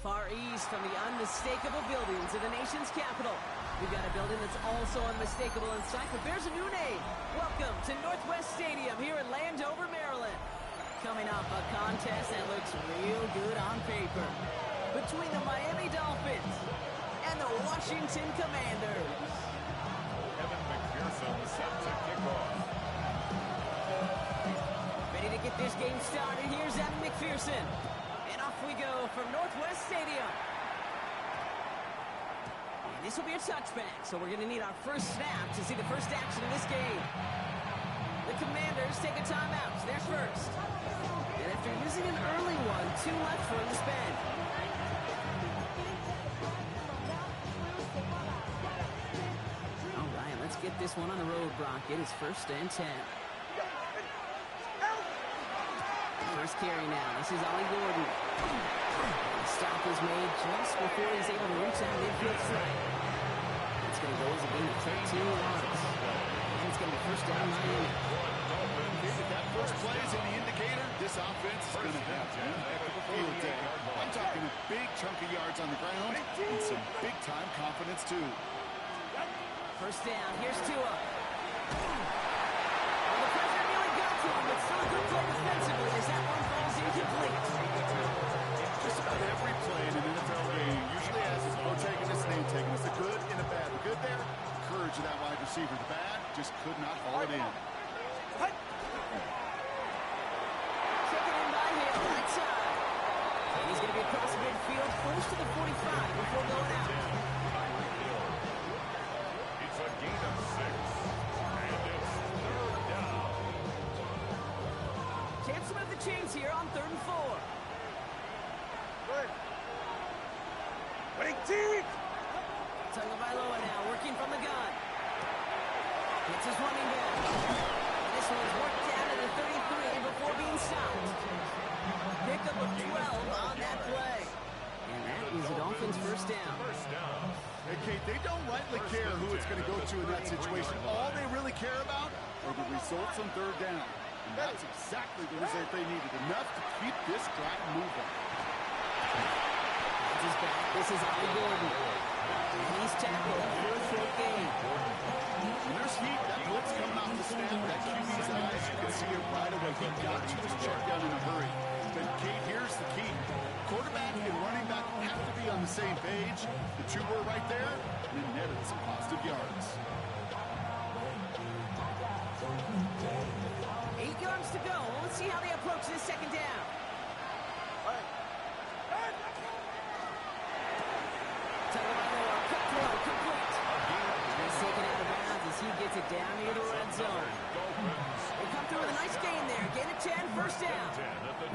far east from the unmistakable buildings of the nation's capital. We've got a building that's also unmistakable in sight, but bears a new name. Welcome to Northwest Stadium here in Landover, Maryland. Coming off a contest that looks real good on paper between the Miami Dolphins and the Washington Commanders. Evan McPherson set to kick off. Ready to get this game started. Here's Evan McPherson. And off we go from Northwest Stadium. And this will be a touchback, so we're going to need our first snap to see the first action of this game. The Commanders take a timeout. They're first. And after using an early one, 2 left for him to spend. All right, let's get this one on the road, Brock. It is 1st and 10. First carry now. This is Ollie Gordon. The stop is made just before he's able to reach that midfield strike. It's going to go as a gain of 13 yards. And it's going to be first down Miami. That first play is any indicator. This offense is going to have one heck of a field day. I'm talking a big chunk of yards on the ground and some big-time confidence, too. First down. Here's Tua. The pressure nearly got to him, but still a good play defensively as that one falls incomplete. Just about every play in an NFL game usually has its protagonist and antagonist. The good and the bad. The good there, courage of that wide receiver. The bad, just could not haul it in. Taken in by Hill, right side. And he's going to be across midfield, close to the 45 before going out. It's a gain of 6. And it's 3rd down. Chance to move the chains here on 3rd and 4. Tagovailoa now working from the gun. It's his running back. This one's worked down to the 33 before being stopped. Pickup of 12 on that play. And that is the Dolphins' first down. Hey, Kate, they don't rightly care who it's going to go to in that situation. All they really care about are the results on 3rd down. And that's exactly the result they needed. Enough to keep this drive moving. This is Ollie Gordon. And he's tackled for a short gain. When there's heat, that blitz coming off the snap, that QB's eyes, you can see it right away. He got to his check down in a hurry. But, Kate, here's the key. Quarterback and running back have to be on the same page. The two were right there, and it netted some positive yards. 8 yards to go. Let's see how they approach this second down. Tagovailoa, quick throw, complete. He's taken out of bounds as he gets it down near the red zone. They come through with a nice gain there. Gain of 10, first down.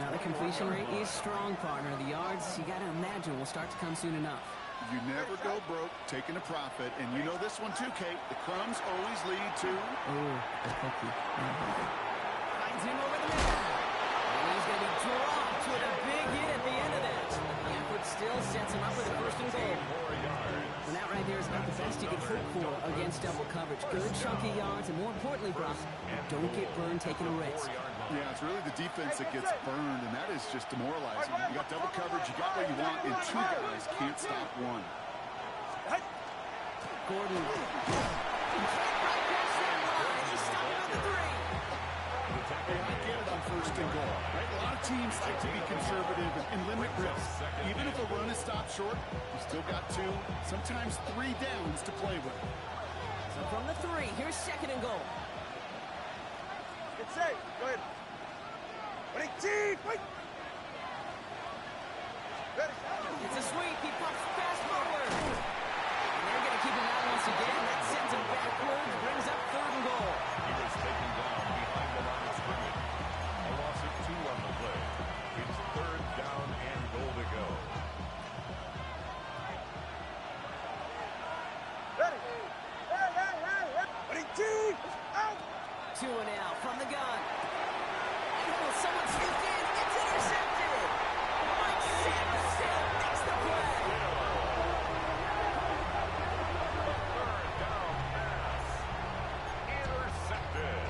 Now the completion rate is strong, partner. The yards, you got to imagine, will start to come soon enough. You never go broke taking a profit, and you know this one too, Kate. The crumbs always lead to... Oh, the cookie. Finds him over the middle. And he's going to be dropped with a big hit at the end of that. The effort still sets him up with a 1st and goal. And that right there is about the best you can hope for against double coverage. Good chunky yards, and more importantly, Brock, don't get burned taking a risk. Yeah, it's really the defense that gets burned, and that is just demoralizing. You got double coverage, you got what you want, and 2 guys can't stop one. Gordon. Right past that line. He's stopping on the 3. Hey, I get it on 1st and goal, right? A lot of teams like to be conservative and limit risk. Even if a run is stopped short, you still got 2, sometimes 3 downs to play with. So from the 3, here's 2nd and goal. Get safe. Go ahead. Ready, team, fight. Ready. It's a sweep. He pops fast forward. And they're going to keep him out once again. That sends him backwards. Brings up 3rd and goal. He was taken down behind the line of scrimmage. A loss of 2 on the play. It's 3rd down and goal to go. Ready. Ready, team. Out. 2 and out from the gun. Oh, someone sneaked in. It's intercepted. Mike Samuelson makes the play. 3rd down pass. Intercepted.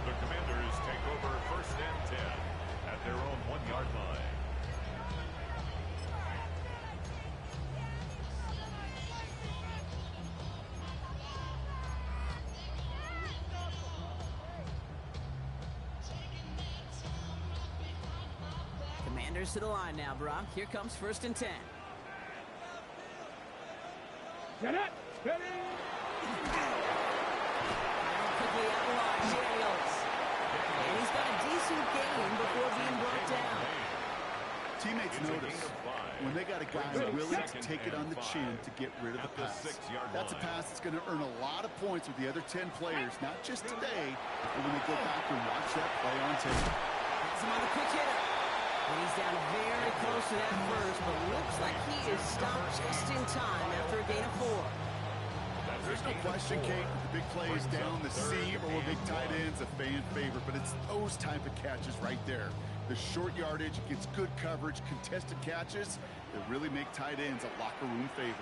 The Commanders take over 1st and 10 at their own 1-yard line. Commanders to the line now, Brock. Here comes 1st and 10. Get it. Ready. Quickly out the line, Daniels. And he's got a decent gain before being brought down. Teammates notice when they got a guy willing to take it on the chin to get rid of the pass. That's a pass that's going to earn a lot of points with the other 10 players, not just today, but when they go back and watch that play on tape. Has him on the quick hitter. And he's down very close to that first, but looks like he is stopped just in time after a gain of 4. There's no question, Kate, the big plays down the seam or big tight ends, a fan favorite, but it's those type of catches right there. The short yardage, gets good coverage, contested catches that really make tight ends a locker room favorite.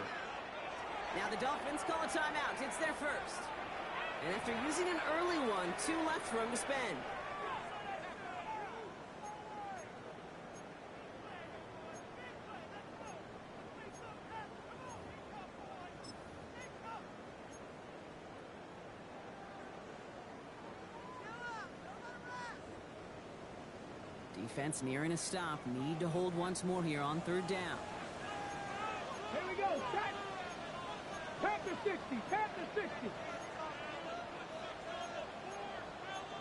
Now the Dolphins call a timeout. It's their first. And after using an early one, 2 left for him to spend. Defense nearing a stop. Need to hold once more here on 3rd down. Here we go. Set. Tap the 60. Tap the 60.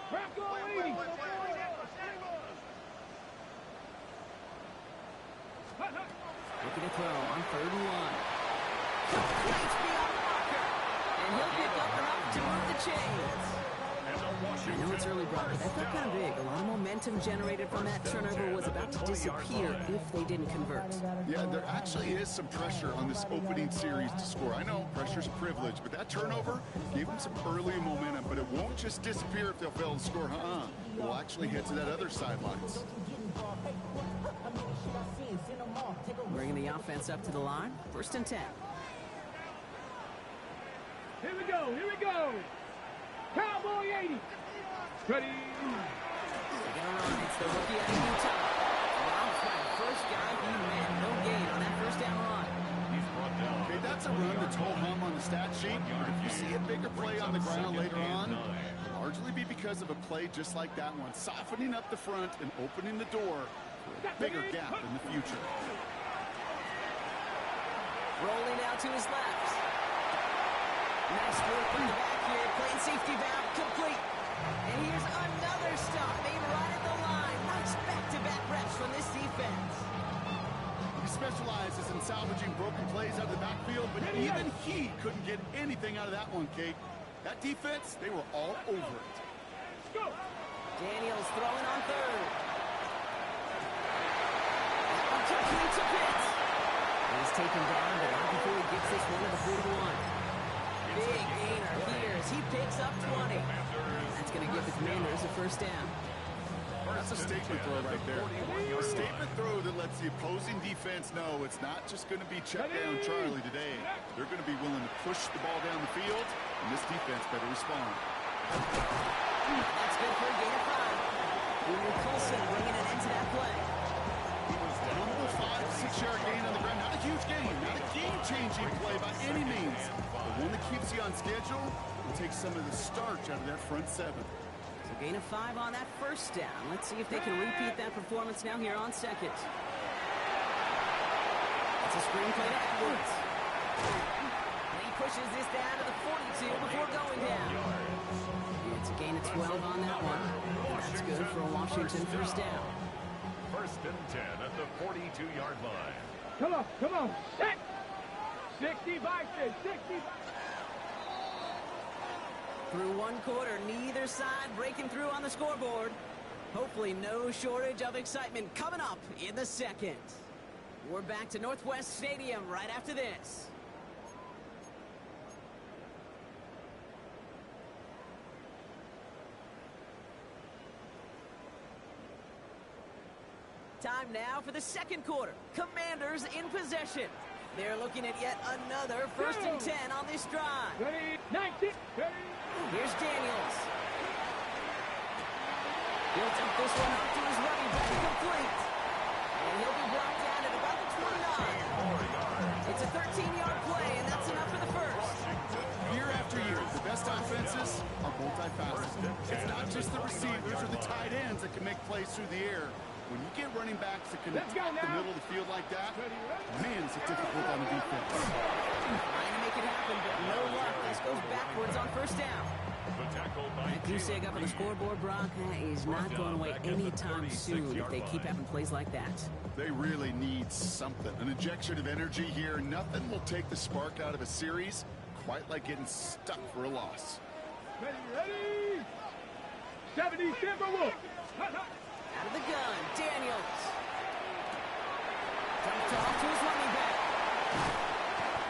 Crack go 80. Looking to throw on 3rd and 1. Complete beyond the marker. And he'll pick up enough to move the chains. I know it's early, Brock, but that felt kind of big. A lot of momentum generated from that turnover was about to disappear if they didn't convert. Yeah, there actually is some pressure on this opening series to score. I know pressure's a privilege, but that turnover gave them some early momentum, but it won't just disappear if they'll fail to score. We'll actually head to that other sidelines. Bringing the offense up to the line. 1st and 10. Here we go. Here we go. Cowboy 80. Ready. It's the rookie out of Utah. Ralph, first guy he met. No gain on that 1st down run. Okay, that's a run that's ho-hum on the stat sheet, but if you see a bigger play on the ground later on, it'll largely be because of a play just like that one, softening up the front and opening the door for a bigger gap in the future. Rolling out to his left. Nice work from the back here. Playing safety valve complete. And here's another stop made right at the line. Nice back-to-back reps from this defense. He specializes in salvaging broken plays out of the backfield, but even he couldn't get anything out of that one, Kate. That defense, they were all over it. Go. Daniels throwing on 3rd. Complete to Pitts. He's taken down, but not before he gets this one to the 41. Big gainer here as he picks up 20. That's going to give the Commanders a 1st down. That's a statement throw right there. A statement throw that lets the opposing defense know it's not just going to be check down Charlie today. They're going to be willing to push the ball down the field, and this defense better respond. That's good for a gain of 5. Junior Colson bringing an end to that play. A normal 5-6 yard gain on the ground. Not a huge gain, not a game-changing play by any means, but one that keeps you on schedule and takes some of the starch out of that front 7. So gain of 5 on that 1st down. Let's see if they can repeat that performance now here on 2nd. It's a screen play to Edwards. He pushes this down to the 42 before going down. It's a gain of 12 on that one. That's good for a Washington 1st down. 1st and 10 at the 42-yard line. Come on. Come on. Set. 65. 65. Through 1 quarter, neither side breaking through on the scoreboard. Hopefully no shortage of excitement coming up in the 2nd. We're back to Northwest Stadium right after this. Time now for the 2nd quarter. Commanders in possession. They're looking at yet another 1st and 10 on this drive. Ready. 19. Ready. Here's Daniels. He'll dump this one up to his running back, complete. And he'll be brought down at about the 29. It's a 13-yard play, and that's enough for the 1st. Year after year, the best offenses are multifaceted. It's not just the receivers or the tight ends that can make plays through the air. When you get running backs that can Let's go attack the now. middle of the field like that, man, is it difficult on the defense. Trying to make it happen, but no luck. This goes backwards on first down. The tackle by That goose egg up on the scoreboard, Brock, that is not going away anytime soon if they keep having plays like that. They really need something. An injection of energy here. Nothing will take the spark out of a series quite like getting stuck for a loss. Ready? 70 Timberwolves. Out of the gun, Daniels. Dumped off to his running back.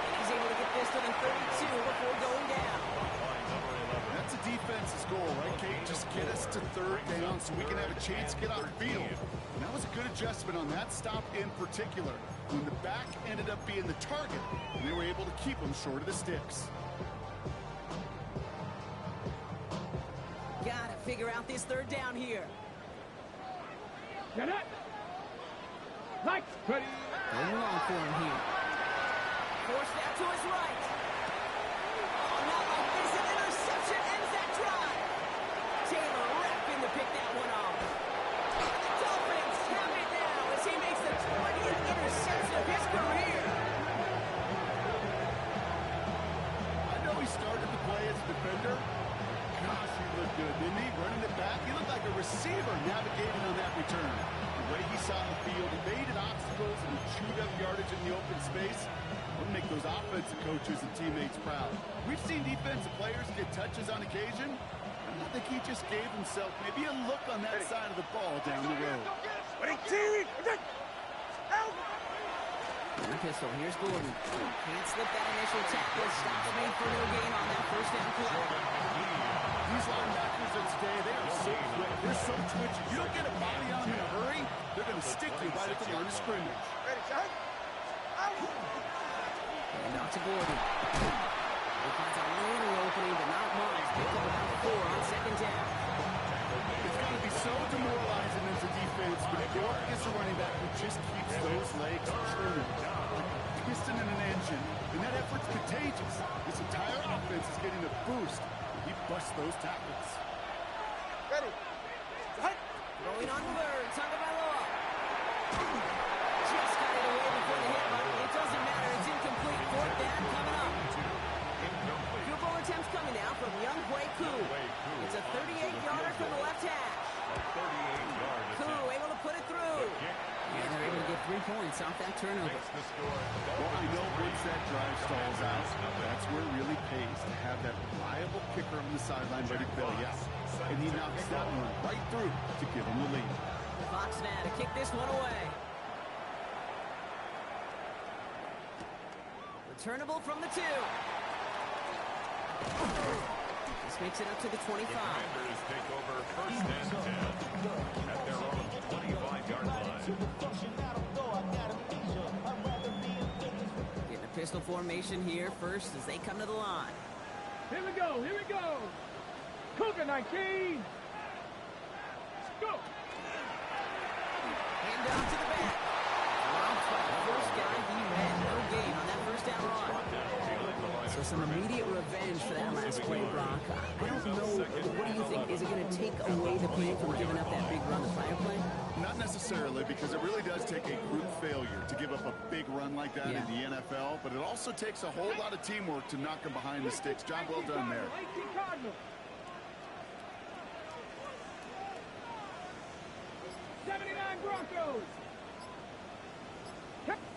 And he's able to get this to the 32 before going down. That's a defense's goal, right, Kate? Just get us to third down so we can have a chance to get off the field. And that was a good adjustment on that stop in particular, when the back ended up being the target, and they were able to keep him short of the sticks. Gotta figure out this third down here. Get it. Like. Ready. Going long for him here. Force that to his right. Oh, not like this. An interception ends that drive. Taylor wrapping to pick that one off. And the Dolphins have it now as he makes the 20th interception of his career. I know he started to play as a defender. Gosh, he looked good, didn't he? Running it back, he looked like a receiver navigating on that return. The way he saw the field, evaded obstacles, and chewed up yardage in the open space. Would make those offensive coaches and teammates proud. We've seen defensive players get touches on occasion. I think he just gave himself maybe a look on that side of the ball down the road. And the pistol, here's Gordon. Can't slip that initial tackle. Stops made for no gain on that first down play. These linebackers of today, they are so quick. They're so twitchy. You don't get a body on them in a hurry, they're going to stick you right at the line of scrimmage. And out to Gordon. He finds a little opening, but not much. Picked up about 4 on second down. It's going to be so demoralizing as a defense, but if you're against a running back who just keeps those legs churning, like a piston in an engine, and that effort's contagious. This entire offense is getting a boost. He busts those tackles. Throwing on third, Tagovailoa. Just got it away before the hit, but it doesn't matter. It's incomplete. Fourth down coming up. Field goal attempts coming now from Young Hui Koo. It's a 38-yarder from the left hash. Koo able to put it through. And they're able to get 3 points off that turnover. Well, I know once that drive stalls out, that's where it really pays to have that reliable kicker on the sideline ready to bail you out. And he knocks that one right through to give him the lead. Fox now to kick this one away. Returnable from the 2. This makes it up to the 25. Commanders take over first and 10 at their own 25-yard line. Getting a pistol formation here first as they come to the line. Here we go. Here we go. Cougar 19. Go. Hand off to the back. First guy he ran. No gain on that first down run. So some immediate revenge for that last play, Brock. I don't know. What do you think? Is it going to take away the pain from giving up that big run the prior play? Not necessarily, because it really does take a group failure to give up a big run like that in the NFL, but it also takes a whole lot of teamwork to knock them behind the sticks. Job well done there. 18 Cardinals. 79 Broncos.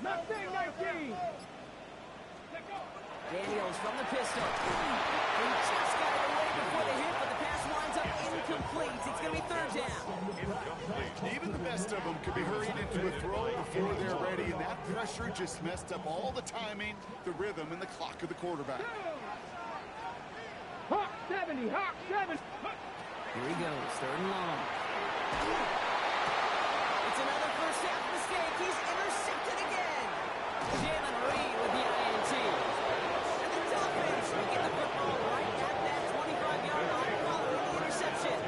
Mustang 19. Daniels from the pistol. He just got it away before the hit, but the pass winds up incomplete. It's going to be third down. Even the best of them could be hurried into a throw before they're ready, and that pressure just messed up all the timing, the rhythm, and the clock of the quarterback. Hawk 70. Hawk 70. Here he goes, third and long. It's another first half mistake. He's intercepted again. Jalen Reed with the INT. And the Dolphins will get the football right at that 25-yard line following the interception.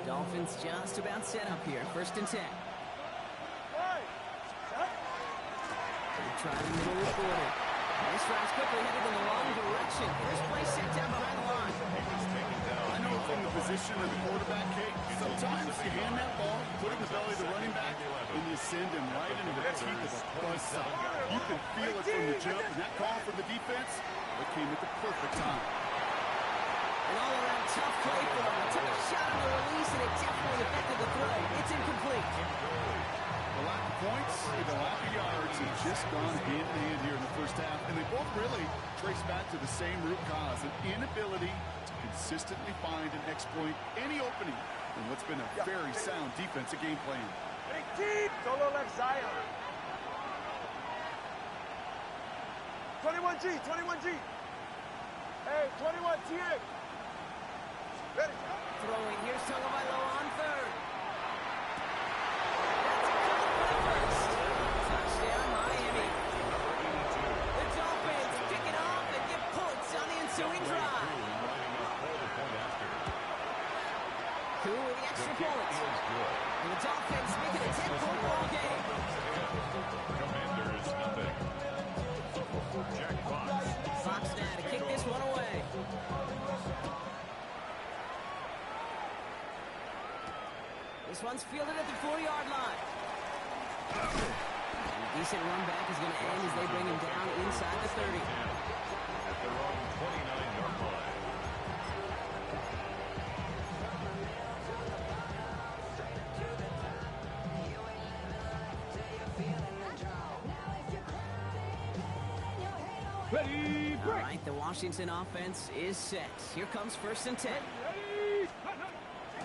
Dolphins just about set up here. First and 10. Try the middle of the border. This drive's quickly headed in the wrong direction. Here's play set down behind the line. I know from the position of the quarterback, Kate, sometimes you hand that ball, put it in the belly of the running back, and you send him right into the teeth of a buzzsaw. You can feel it from the jump, and that call from the defense, it came at the perfect time. An all-around tough play for him. He took a shot on the release, and it definitely affected the throw. It's incomplete. The lack of points and the lack of yards have just gone hand in hand here in the first half, and they both really trace back to the same root cause, an inability to consistently find and exploit any opening in what's been a very sound defensive game plan. Solo left Zion. 21G, 21G. Hey, 21 TA. Ready. Throwing. Here's Tagovailoa on third. That's a cut for the first. Touchdown, Miami. The Dolphins pick it off and get points on the ensuing drive. Cool with the extra points. And the Dolphins make it a 10-point ball game. Commanders nothing. Jack Fox. Fox now to kick this one away. This one's fielded at the 4-yard line. A decent run back is going to end as they bring him down inside the 30. At their own 29-yard line. Ready, All right, the Washington offense is set. Here comes 1st and 10. Ready.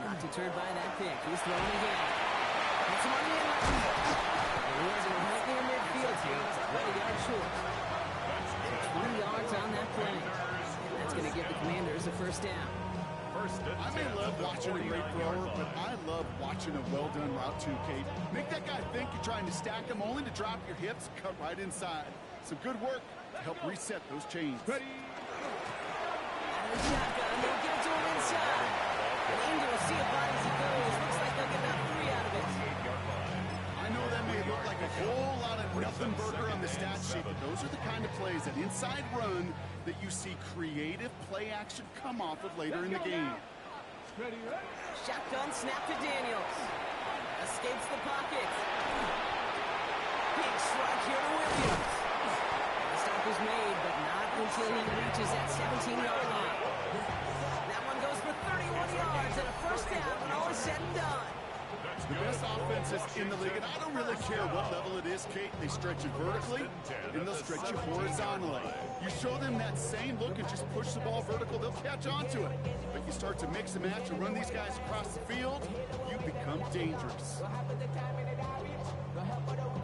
Not deterred by that pick. He's throwing again. Gets him on the end. He has him right near midfield here. It's about a yard short. 20 yards on that play. And that's going to give the Commanders a first down. I may love watching a great thrower, but I love watching a well-done route too, Kate. Make that guy think you're trying to stack him, only to drop your hips, cut right inside. Some good work to help reset those chains. Ready. Out of the shotgun, they'll get it to him inside. And Indy will see it body as he goes. Looks like they'll get about 3 out of it. I know that may look like a whole lot of nothing burger on the stat sheet, but those are the kind of plays, that inside run, that you see creative play action come off of later in the game. Ready, ready. Shotgun snap to Daniels. Escapes the pocket. Big strike here to Williams. The stop is made, but not until he reaches that 17-yard line. That one goes for 31 yards and a first down when all is said and done. The best offenses in the league, and I don't really care what level it is, Kate. They stretch you vertically, and they'll stretch you horizontally. You show them that same look and just push the ball vertical, they'll catch on to it. But you start to mix and match and run these guys across the field, you become dangerous.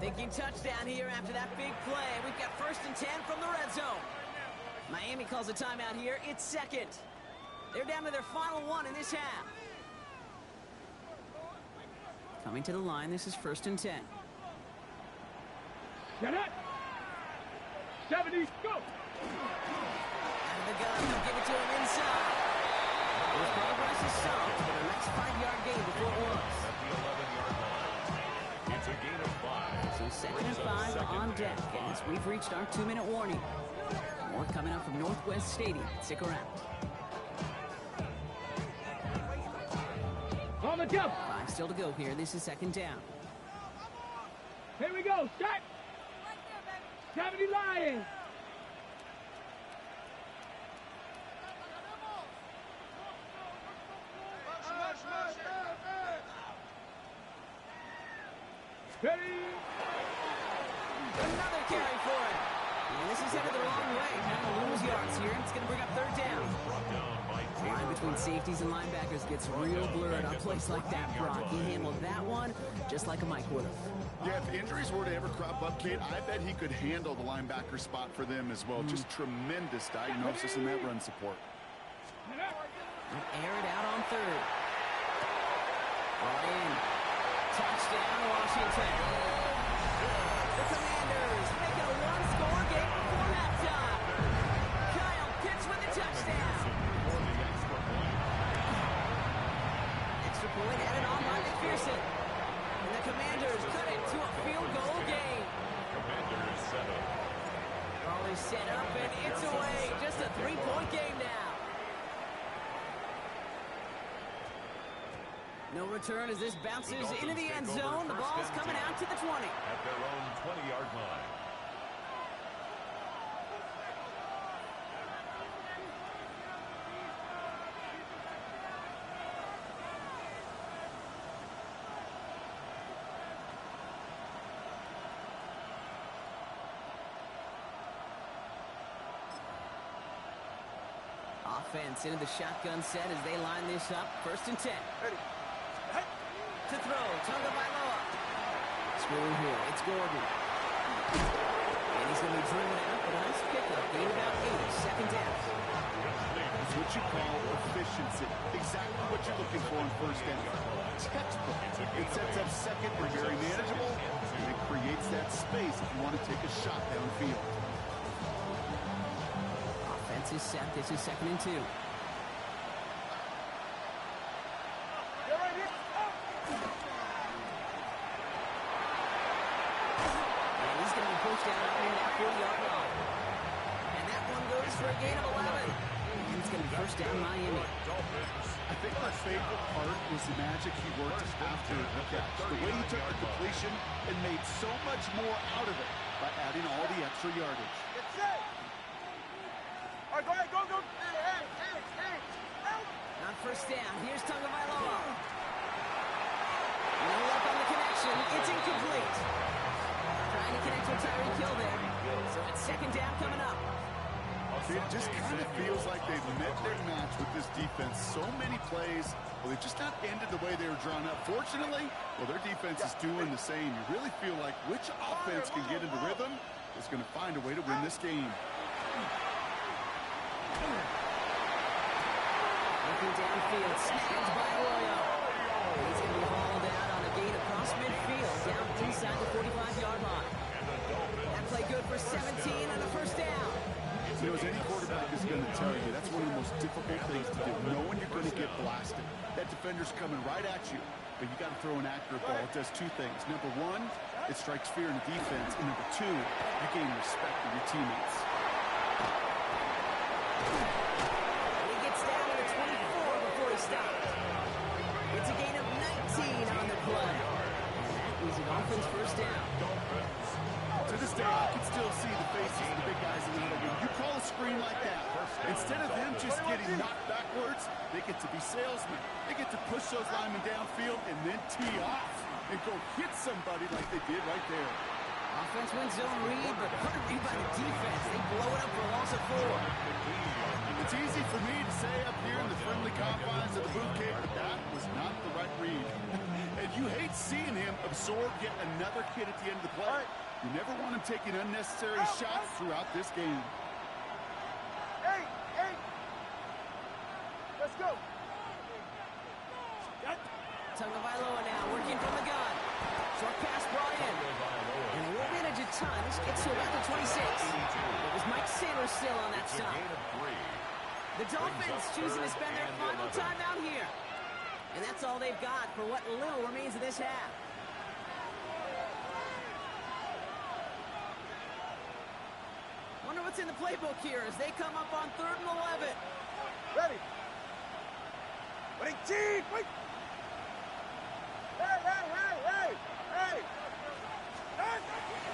Thinking touchdown here after that big play. We've got 1st and 10 from the red zone. Miami calls a timeout here. It's second. They're down to their final one in this half. Coming to the line, this is 1st and 10. Get it. 70, go. Out of the gun, they'll give it to him inside. His progress is soft, but a nice 5-yard gain before it was. At the 11-yard line. It's a gain of 5. So 2nd and 5 on deck as we've reached our 2-minute warning. More coming up from Northwest Stadium. Stick around. On the jump. 5 still to go here. This is 2nd down. Here we go. Start. 70 Lions. Ready. Another carry for him. And this is headed the wrong way. Now to lose yards here. It's going to bring up 3rd down. Line between safeties and linebackers gets real blurred on plays like that, Brock. He handled that one just like a Mike would have. Yeah, if injuries were to ever crop up, Kate, I bet he could handle the linebacker spot for them as well. Just tremendous diagnosis in that run support. Air it out on 3rd. Brought in. Touchdown, Washington. The Commanders make it a 1-score game before halftime. Kyle Pitts with the touchdown. Extra point added on by McPherson. And the Commanders cut it to a field goal game. Commanders 7. Ball is set up, and it's away. Just a 3-point game now. No return as this bounces into the end zone. The ball's coming out to the 20. At their own 20-yard line. Offense into the shotgun set as they line this up. 1st and 10. Ready. To throw, Tagovailoa. Screwing here, it's Gordon. And he's going to be driven out, but a nice pickup. Gain about 8, 2nd down. It's what you call efficiency. Exactly what you're looking for in 1st down. Textbook. It sets up 2nd and very manageable, and it creates that space if you want to take a shot downfield. Offense is set. This is 2nd and 2. Down in that 40-yard line. And that one goes for a gain of 11. And it's going to be 1st down Miami. I think my favorite part was the magic he worked after the catch. The way he took the completion and made so much more out of it by adding all the extra yardage. Get set. All right, go ahead, go. Hey. On 1st down, here's Tagovailoa. No luck on the connection. It's incomplete. Trying to connect with Tyreek Hill there. So it's 2nd down coming up. It just kind of feels like they've met their match with this defense. So many plays, well, they've just not ended the way they were drawn up. Fortunately, well, their defense is doing the same. You really feel like which offense can get into rhythm is going to find a way to win this game. Looking downfield, snagged by Arroyo. He's going to be hauled out on a gain across midfield, down inside the 45-yard line. That play good for 17 and a 1st down. You know, as any quarterback is going to tell you, that's one of the most difficult things to do, knowing you're going to get blasted. That defender's coming right at you, but you got to throw an accurate ball. It does 2 things. Number 1, it strikes fear in the defense, and number 2, you gain respect of your teammates. And he gets down to the 24 before he stops. It's a gain of 19 on the play. He's an offense 1st down. To this day, I can still see the faces of the big guys in the huddle. When you call a screen like that, instead of them just getting knocked backwards, they get to be salesmen. They get to push those linemen downfield and then tee off and go hit somebody like they did right there. Offense wins zone read, but what a read by the defense. They blow it up for a loss of 4. It's easy for me to say up here in the friendly confines of the boot camp, but that was not the right read. And you hate seeing him absorb yet another hit at the end of the play. You never want him taking unnecessary shots throughout this game. Hey. Let's go. Tagovailoa now working from the gun. Short pass brought in. And they won't manage a ton. This gets to about the 26. It was Mike Saylor still on that stop. The Dolphins choosing to spend their final time out here. And that's all they've got for what little remains of this half. Wonder what's in the playbook here as they come up on 3rd and 11. Ready. Wait. Hey.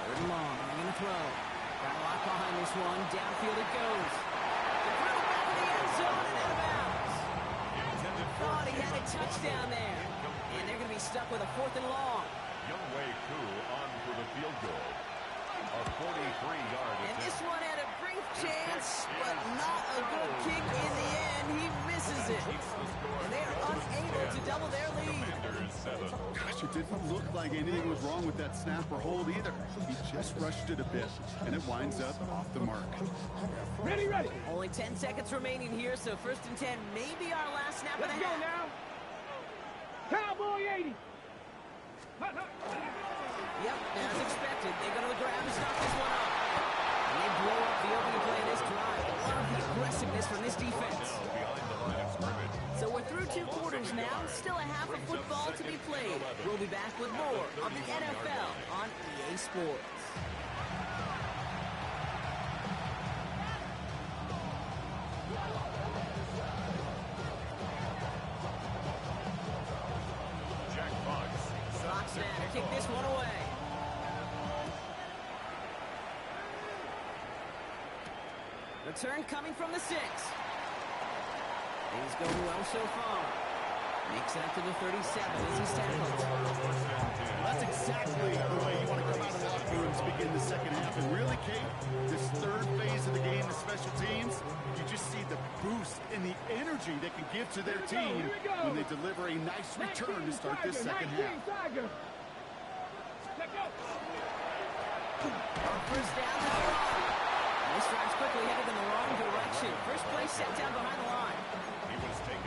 3rd and long, they're going to throw. Got a lot behind this one. Downfield it goes. The throw back in the end zone and out of bounds. Thought he had a touchdown there. And they're going to be stuck with a 4th and long. Younghoe Koo on for the field goal. A 43-yard And this one had a brief chance, but not a good kick in the end. He misses it. And they are unable to double their lead. Gosh, it didn't look like anything was wrong with that snap or hold either. He just rushed it a bit, and it winds up off the mark. Ready. Only 10 seconds remaining here, so 1st and 10 may be our last snap of Let's the go half. now. Cowboy 80. Yep, as expected, they're going to grab and stop this one up. And they blow up the opening play of this drive. Love the aggressiveness from this defense. Behind the line of scrimmage. So we're through 2 quarters now. Still a half of football to be played. We'll be back with more of the NFL on EA Sports. Return coming from the 6. Things going well so far. Makes it up to the 37 as he's tackled. That's exactly the way you want to come out of the locker room to begin the second half. And really, Kate, this third phase of the game, the special teams, you just see the boost and the energy they can give to their team when they deliver a nice return to start this second half. First down to the line. This drive's quickly headed in the wrong direction. First play set down behind the line.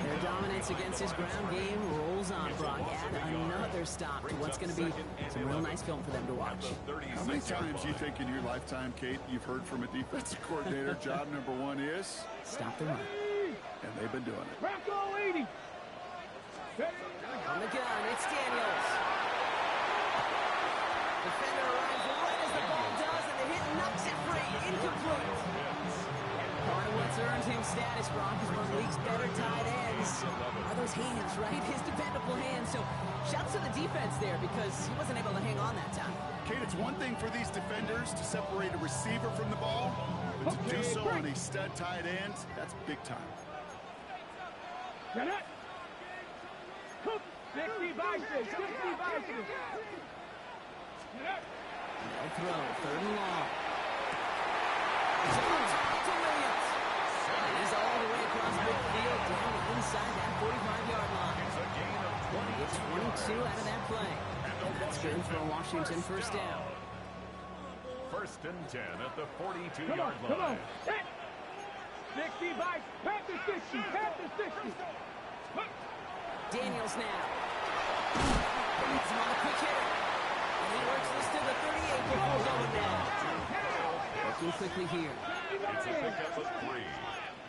Their dominance against his ground game rolls on, Brock. Add another stop to what's going to be some real nice film for them to watch. How many times do you think in your lifetime, Kate, you've heard from a defensive coordinator, job number 1 is? Stop the run. And they've been doing it. Crack all 80. On the gun, it's Daniels. Defender arrives right as the ball does, and the hit knocks it free. Incomplete. Part of what's earned him status, Brock, is one of the league's better tight ends. Are those hands, right? His dependable hands. So shouts to the defense there because he wasn't able to hang on that time. Kate, it's one thing for these defenders to separate a receiver from the ball, but to do so on a stud tight end, that's big time. Get it. 60 by 6. 60 by 6. No throw, third and long. Jones to Williams. And he's all the way across midfield down inside that 45-yard line. It's 22 out of that play. That's good for a Washington first down. First and 10 at the 42-yard line. Come on. 60 by Panther 60. Panther 60. Daniels now. He's on a quick hitter. And he works this to the 38 before going down. Working quickly here. It's a pickup of 3.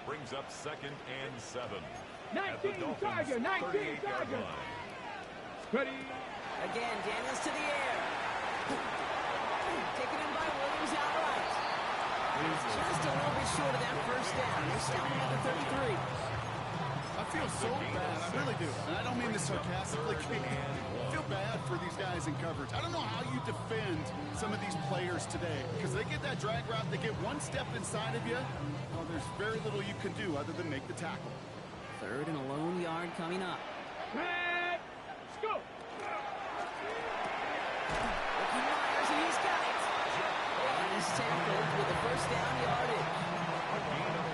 Brings up second and 7. 19 Tiger. 19 Tiger. Ready. Again, Daniels to the air. Taken in by Williams outright. He's just a little bit short of that first down. They're stopping at the 33. I feel so bad. I really do. And I don't mean this sarcastically. I feel bad for these guys in coverage. I don't know how you defend some of these players today because they get that drag route, they get one step inside of you. Well, there's very little you can do other than make the tackle. Third and a lone yard coming up. Let's go. Ricky Myers, and he's got it. And he's tackled with the first down yardage.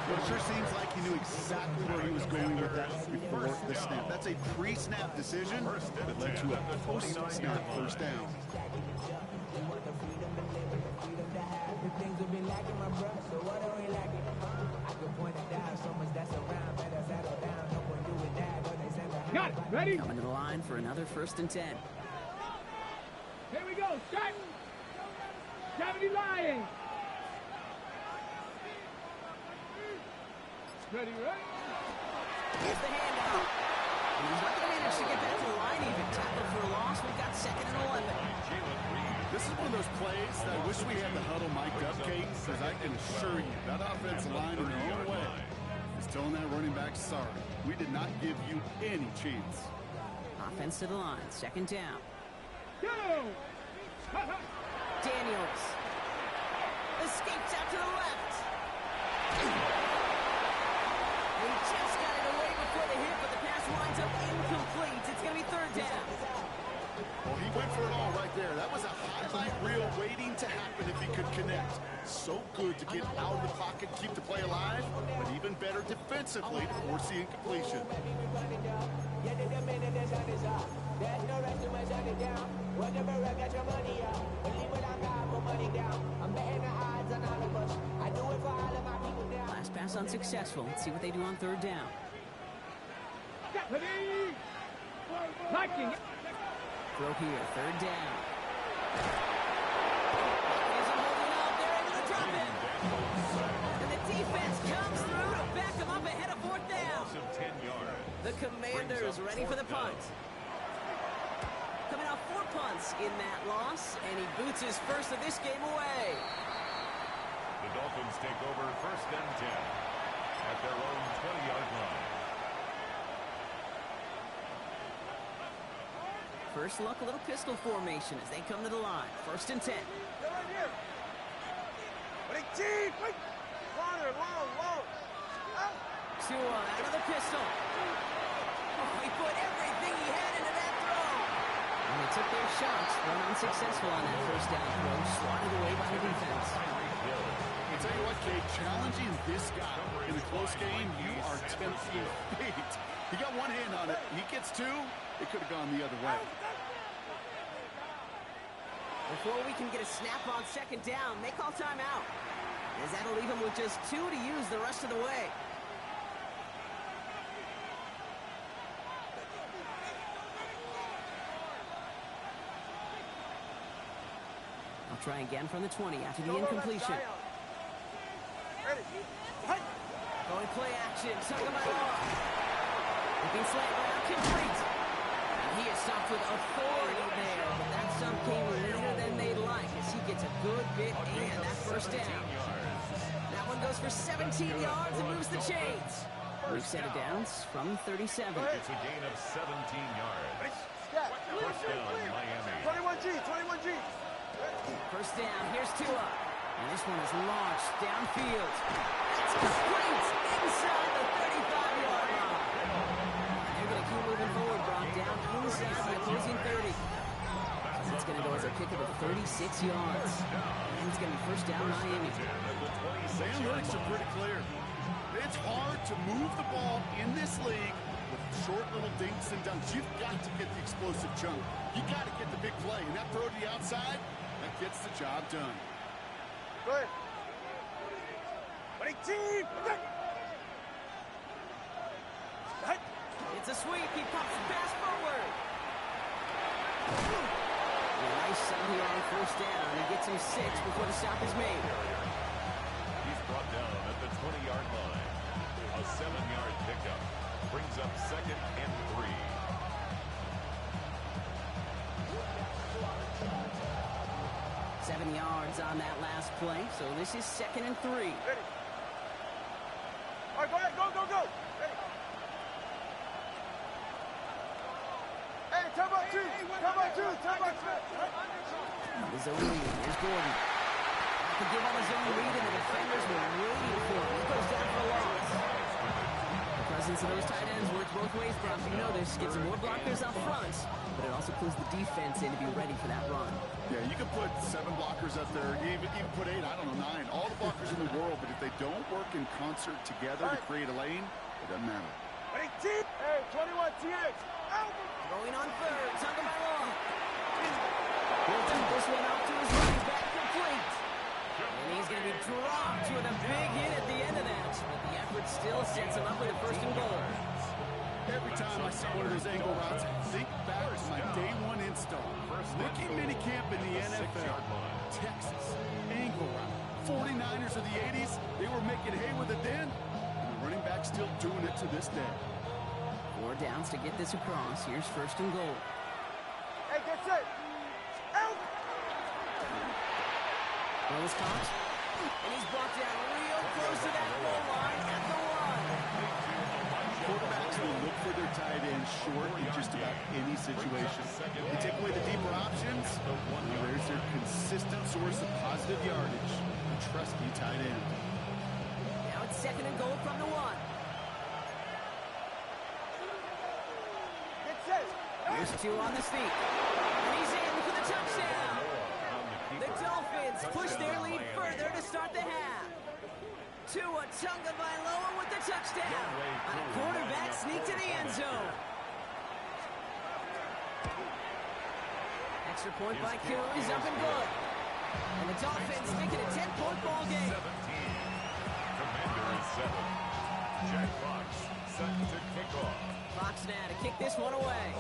Well, it sure seems like he knew exactly where he was going with that before the snap. That's a pre-snap decision that led to a post-snap first down. Got it. Ready? Coming to the line for another first and 10. Here we go. Start. 70 Lions. Ready, right? Here's the handoff. And he's not going to manage to get back to the line even. Tackled for a loss. We've got second and 11. This is one of those plays that I wish we had the huddle mic'd up, Kate, because I can assure you that offensive line in their own way is telling that running back, sorry, we did not give you any chance. Offense to the line. Second down. Go. Daniels. Escapes out to the left. He just got it away before the hit, but the pass winds up incomplete. It's going to be third down. Well, he went for it all right there. That was a highlight reel waiting to happen if he could connect. So good to get out of the pocket, keep the play alive, but even better defensively to force the incompletion. Last pass unsuccessful. Let's see what they do on third down. Ready. Liking. Throw here. Third down. Isn't holding up. They're into the drop in. And the defense comes through to back them up ahead of fourth down. The Commanders ready for the punt. Coming off 4 punts in that loss, and he boots his first of this game away. The Dolphins take over first and 10 at their own 20-yard line. First look, a little pistol formation as they come to the line. First and 10. Tua out of the pistol. Oh, he put everything he had into that throw. And they took their shots, were unsuccessful on that first down throw, swatted away by the defense. I'll tell you what, Kate, challenging this guy in a close game, you are 10 feet. He got one hand on it. He gets two. It could have gone the other way. Before we can get a snap on second down, they call timeout. As that'll leave him with just 2 to use the rest of the way. I'll try again from the 20 after the incompletion. Going play action, Tagovailoa. Looking slant route, complete. And he is stopped with authority there, but that stump came later than they'd like as he gets a good bit and that first down. That one goes for 17 yards and moves the chains. New set of downs from 37. It's a gain of 17 yards. First down, Miami. 21G. First down, here's Tua. And this one is launched downfield. It's complete inside the 35-yard line. And they're going to keep moving forward, Brock, down inside the opposing 30. It's going to go as a kick of 36 yards. And it's going to be first down, Miami. The analytics are pretty clear. It's hard to move the ball in this league with short little dinks and dunks. You've got to get the explosive chunk. You got to get the big play. And that throw to the outside, that gets the job done. Good. Ready, team! It's a sweep. He pops the pass forward. A nice side here on first down. He gets him 6 before the stop is made. He's brought down at the 20-yard line. A 7-yard pickup brings up second and 3. Seven yards on that last play, so this is second and 3. Ready. All right, go ahead, go. Ready. Hey, time out two. The zone read. Here's Gordon. Back to give on the zone read, and the defenders were waiting for him. He goes down for a loss. The presence of those tight ends works both ways, Brock. You know this. Gets some more blockers up front, but it also pulls the defense in to be ready for that run. Yeah, you can put 7 blockers up there, even put 8, I don't know, 9. All the blockers in the world, but if they don't work in concert together to create a lane, it doesn't matter. Ready, team! Hey, 21 TX! Out! Going on third, Tagovailoa. He'll dump this one out to his running back, complete. And he's going to be dropped with a big hit at the end of that. But the effort still sets him up with a first and goal. Every time I see one of those angle routes, I think back to my day 1 install. Rookie minicamp in the NFL. Texas, angle route. 49ers of the 80s, they were making hay with it then. And the running back's still doing it to this day. 4 downs to get this across. Here's first and goal. Hey, get set! Out! Rose caught. And he's brought down real close to that goal line at the 1. Quarterbacks will look for their tight end short in just about any situation. They take away the deeper options, there's their consistent source of positive yardage. A trusty tight end. Now it's second and goal from the 1. Get set! Here's 2 on the sneak. And he's in for the touchdown. The Dolphins push their lead further to start the half. Tua Tagovailoa with the touchdown on a quarterback sneak to the end zone. Extra point by Kittle is up and good. And the Dolphins make it a 10-point ball game. 17. Commander is 7. Jack Fox set to kick off. Fox now to kick this one away.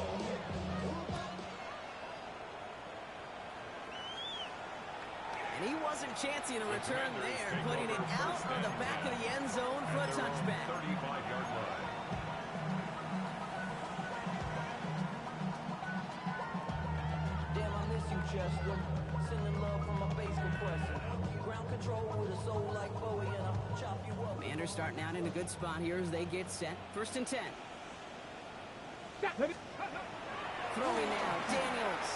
And he wasn't chancing a return there, putting it out on the back of the end zone for a touchback. 35-yard line. Damn, I miss you, Chester. Sending love from my bass compressor. Ground control with a soul like Bowie, and I'll chop you up. Commanders starting out in a good spot here as they get set. First and 10. Throwing now, Daniels.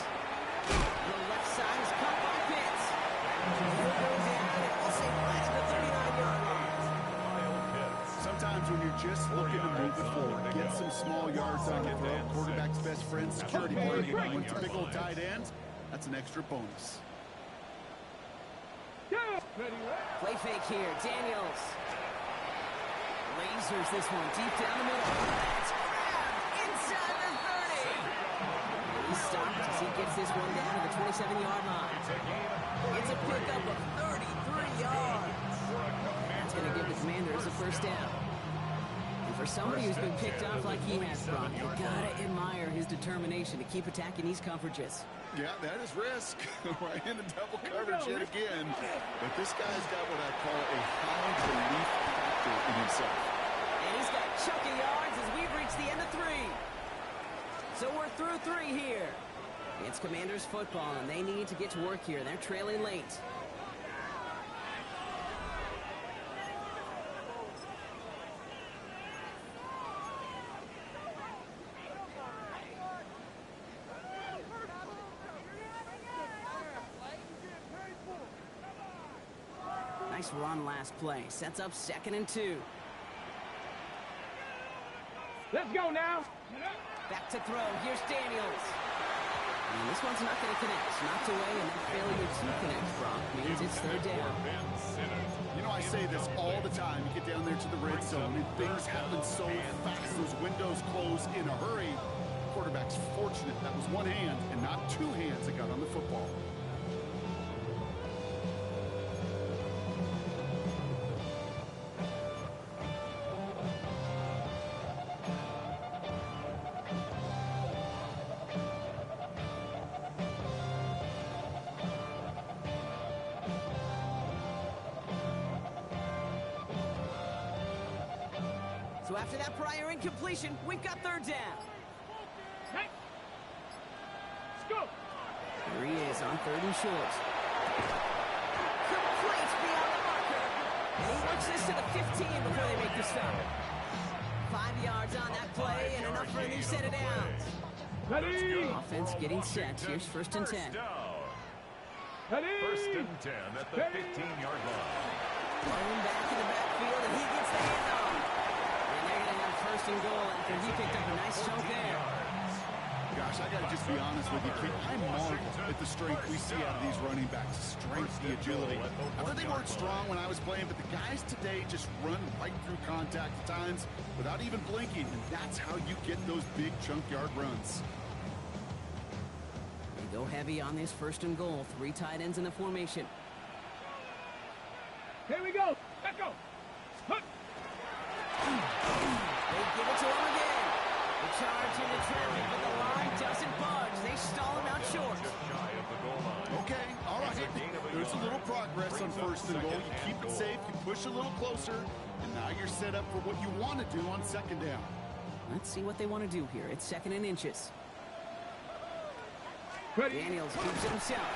The left side is caught by Pitts. He'll go down and we'll say right at the 39-yard line. times when you're just looking to move it forward, get some small yards on the throw. Quarterback's best friend, security blanket. When it's a big old tight end, that's an extra bonus. Play fake here. Daniels. Lasers this one deep down the middle. That's grabbed inside the 30. He's stopped as he gets this one down to the 27-yard line. It's a pickup of 33 yards. That's going to give the Commanders a first down. And for somebody who's been picked off like he has, Brock, you gotta admire his determination to keep attacking these coverages. Yeah, that is risk. Right into double coverage yet again. But this guy's got what I call a high belief factor in himself. And he's got chunky yards as we've reached the end of 3. So we're through 3 here. It's Commanders football, and they need to get to work here. They're trailing late. Nice run last play. Sets up 2nd and 2. Let's go now. Back to throw. Here's Daniels. And this one's not going to connect. Knocked away, and that failure to connect, Brock, means it's 3rd down. You know, I say this all the time. You get down there to the red zone, and things happen so fast. Those windows close in a hurry. Quarterback's fortunate that was one hand and not 2 hands that got on the football. So after that prior incompletion, we've got 3rd down. Hey. Let's go. Here he is on 3rd and short. Complete beyond the marker. And he works this to the 15 before they make the stop. 5 yards on that play and enough for a new set of downs. Ready. Offense getting set. Here's 1st and 10. Ready. 1st and 10 at the 15-yard line. Thrown back in the backfield, and he gets the handoff. And they're going to have 1st and goal after he picked up a nice chunk there. Gosh, I got to just be honest with you, kid. I marvel at the strength we see out of these running backs. Strength, the agility. I thought they weren't strong when I was playing, but the guys today just run right through contact at times without even blinking, and that's how you get those big chunk yard runs. They go heavy on this 1st and goal. 3 tight ends in the formation. Here we go. Let's go. Hook. They give it to him again. The charge into traffic, but the line doesn't budge. They stall him out short. Okay, all right. There's a little progress on 1st and goal. You keep it safe, you push a little closer, and now you're set up for what you want to do on 2nd down. Let's see what they want to do here. It's 2nd and inches. Ready. Daniels keeps it himself.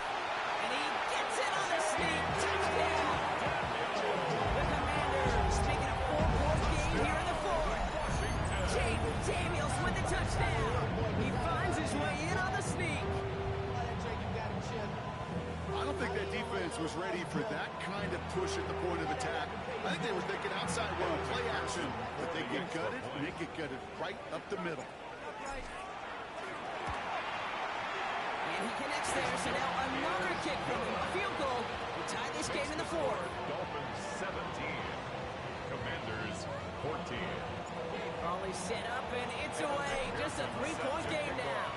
And he gets it on the sneak. Touchdown! The Commanders making a 4-point game here in the 4th. Jaden Daniels with the touchdown. He finds his way in on the sneak. I don't think that defense was ready for that kind of push at the point of attack. I think they were thinking outside run, play action, but they get gutted, and they get gutted right up the middle. And he connects there, so now another kick from him. A field goal to tie this game in the 4th. Dolphins 17. Commanders 14. Raleigh set up, and it's away. Just a 3-point game now.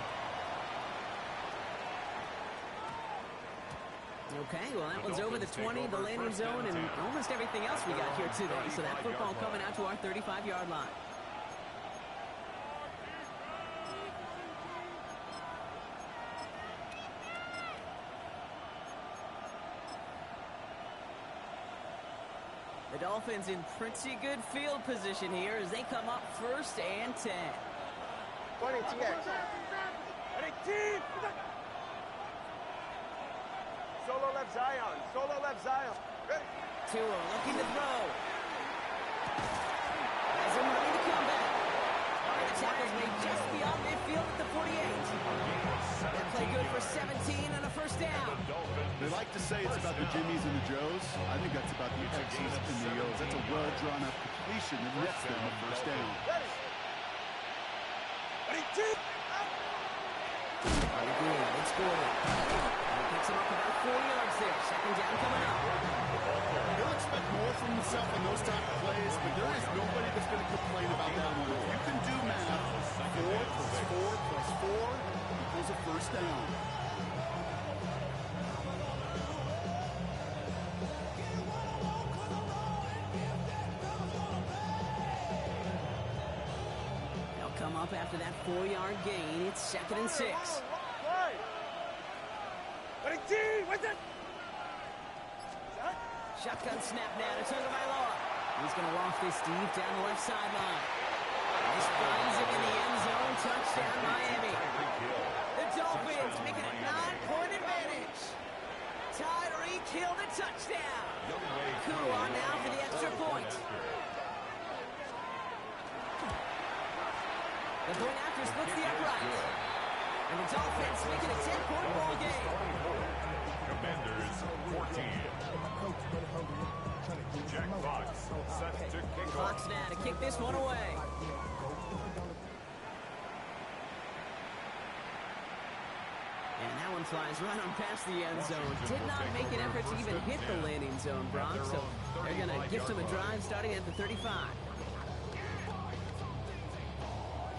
Okay, well, that one's over the 20, the landing zone, and almost everything else we got here today. So that football coming out to our 35-yard line. The Dolphins in pretty good field position here as they come up 1st and 10. 20 TX. Ready, team! Solo left Zion. Solo left Zion. Ready. Tua looking to throw. Has him ready to come back. And the tackle's made just beyond midfield at the 48. That play good for 17 and a 1st down. They like to say it's about the Jimmies and the Joes. I think that's about the X's and the O's. That's a well-drawn-up completion that nets them the first down. It's Gordon. He picks him up about 4 yards there. Second down coming up. He'll expect more from himself in those type of plays, but there is nobody that's going to complain about that one. If you can do math, 4 plus 4 plus 4 equals a first down. They'll come up after that 4-yard gain. It's 2nd and 6. Shotgun snap now to Tagovailoa. He's going to loft this deep down the left sideline. This finds him in the end zone. Touchdown, Miami. The Dolphins making a 9-point advantage. Tyreek Hill the touchdown. Koo on now for the extra point. The point after splits the upright. And the Dolphins making a 10-point ball game. Commanders 14. Jack Fox set to kick off. Fox now to kick this one away. And that one flies right on past the end zone. Did not make an effort to even hit the landing zone, Brock. So they're going to gift him a drive starting at the 35.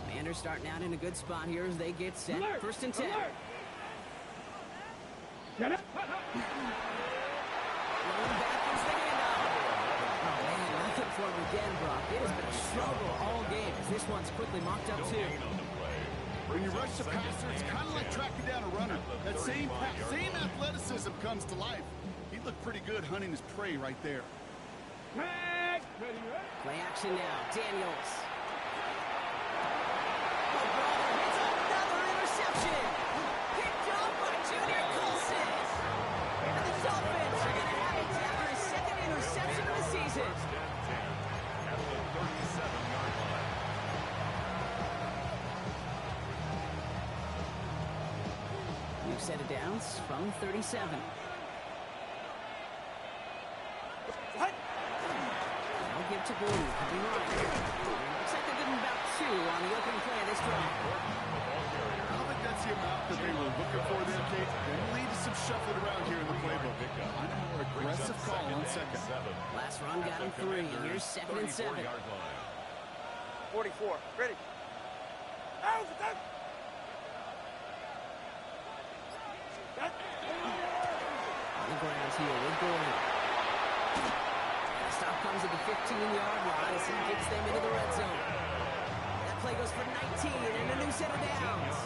Commanders starting out in a good spot here as they get set. Alert! 1st and 10. Alert! Get up! Rolling back is the handoff. Oh, man, nothing for him again, Brock. It has been a struggle all game as this one's quickly mocked up too. When you rush the passer, it's kind of like tracking down a runner. That same athleticism comes to life. He looked pretty good hunting his prey right there. Play action now. Daniels. Oh, brother, it's another interception. Picked off by Junior Colson. And the Dolphins are going to have it after his 2nd interception of the season. At the 37-yard line. New set of downs from 37. I'll give to Gordon. Coming right. Looks like they're getting about 2 on the opening play of this drive. I don't think that's the amount that they were looking for there, Kate. Going to lead to some shuffling around here in the playbook. On a more aggressive call on second. Last run got him 3. Here's 2nd and 7. 44. Ready. Out. On the ground here with Gordon. And a stop comes at the 15-yard line as he gets them into the red zone. That play goes for 19 and a new set of downs.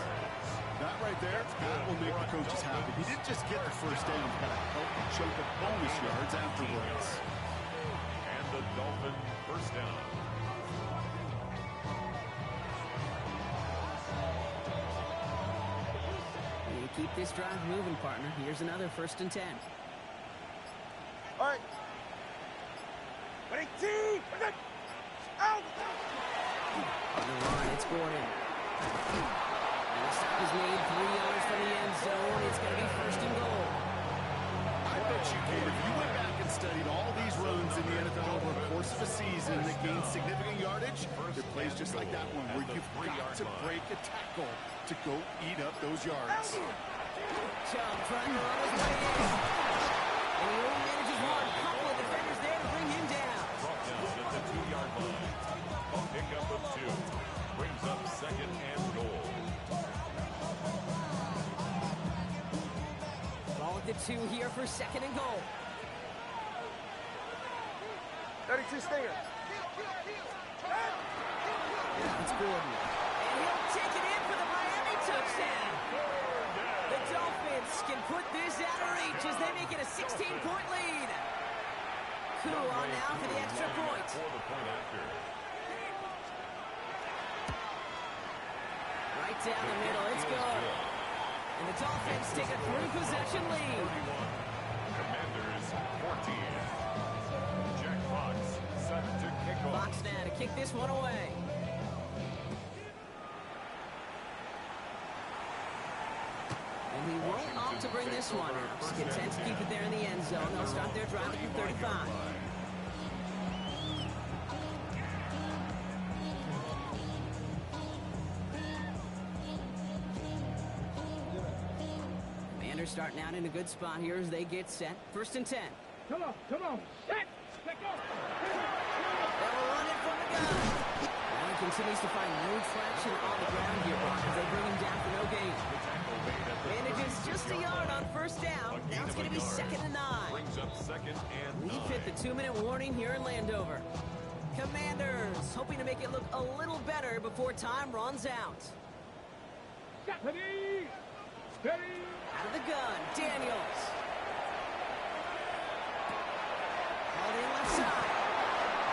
That right there, that will make the coaches happy. He didn't just get the first down, he got a healthy chunk of bonus yards afterwards. And the Dolphin first down. You keep this drive moving, partner. Here's another 1st and 10. All right. Ready, team. Out. On the run, it's Gordon. And the stop is made 3 yards from the end zone. It's going to be 1st and goal. I bet you, Kate, if you went back and studied all these runs in the NFL over the course of a season that gained significant yardage, there are plays just like that one where you've got to break a tackle to go eat up those yards. Chubb trying to run his way in. And he only manages one. Couple of defenders there to bring him down. Brought down at the 2-yard line. A pickup of 2. Brings up 2nd and goal. Ball at the 2 here for 2nd and goal. 32 Stinger. It's Gordon. And he'll take it in for the Miami touchdown. The Dolphins can put this out of reach as they make it a 16-point lead. Koo on now for the extra point. For the point after. Right down the middle, it's good. And the Dolphins take a 3-possession lead. 31. Commanders 14. Jack Fox set to kick off. Fox now to kick this one away. And he won't opt to bring this one out. He's content to keep it there in the end zone. They'll start their drive at the 35. Commanders starting out in a good spot here as they get set. 1st and 10. Come on, set, let go. They'll run it from the gun. Allen continues to find no traction on the ground here, Brock, as they bring him down for no gain. Manages just a yard on 1st down. Now it's going to be 2nd and 9. Brings up 2nd and 9. We've hit the 2-minute warning here in Landover. Commanders hoping to make it look a little better before time runs out. Ready, ready. Out of the gun, Daniels. Called in left side.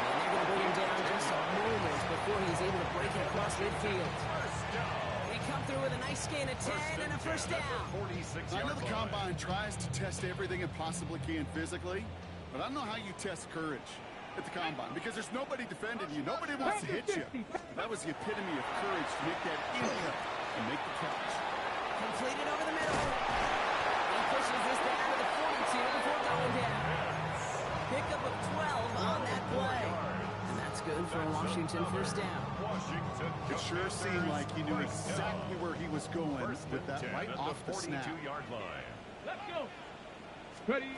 And they're going to bring him down just a moment before he's able to break it across midfield. They come through with a nice gain of 10 and a 1st down. I know the Combine tries to test everything it possibly can physically, but I don't know how you test courage at the Combine, because there's nobody defending you. Nobody wants to hit you. That was the epitome of courage to make that impact and make the catch. Completed over the middle. He pushes this down to the 42 before going down. Pickup of 12 on that play. And that's good for a Washington 1st down. It sure seemed like he knew exactly where he was going with that right off the snap. 42-yard line. Let's go. Ready.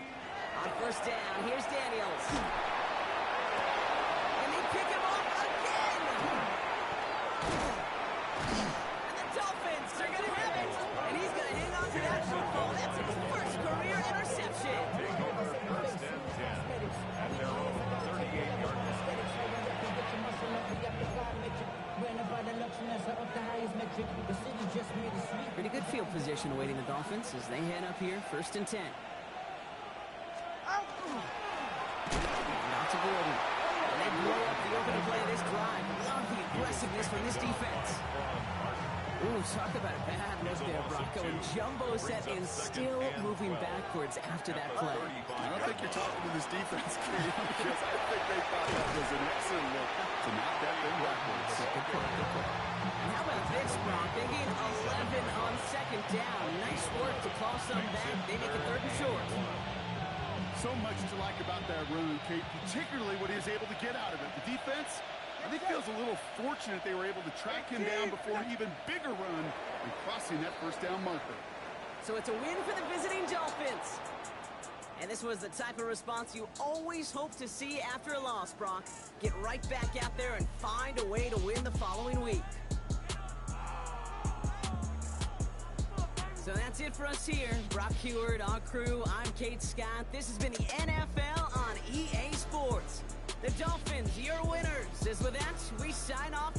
On 1st down, here's Daniels. And they pick him up again. And the Dolphins are going to have it. And he's going to hang on to that football. That's his 1st career interception. Take over 1st and 10 at their own 38-yard line. Pretty good field position awaiting the Dolphins as they head up here, 1st and 10. Not to Gordon. And they blow up the opening play of this drive. Love the aggressiveness from this defense. Ooh, talk about a bad look there, Brock. Going jumbo set and still moving backwards after that play. I don't think you're talking to this defense, Keith, because I think they thought that was an excellent look to knock that thing backwards. Good point, good point. And how about this, Brock? They gain 11 on 2nd down. Nice work to claw some back. They make it 3rd and short. So much to like about that run, Kate, particularly what he was able to get out of it. The defense, I think, feels a little fortunate they were able to track him down before an even bigger run and crossing that 1st down marker. So it's a win for the visiting Dolphins. And this was the type of response you always hope to see after a loss, Brock. Get right back out there and find a way to win the following week. So that's it for us here. Brock Huard, our crew, I'm Kate Scott. This has been the NFL on EA Sports. The Dolphins, your winners. As with that, we sign off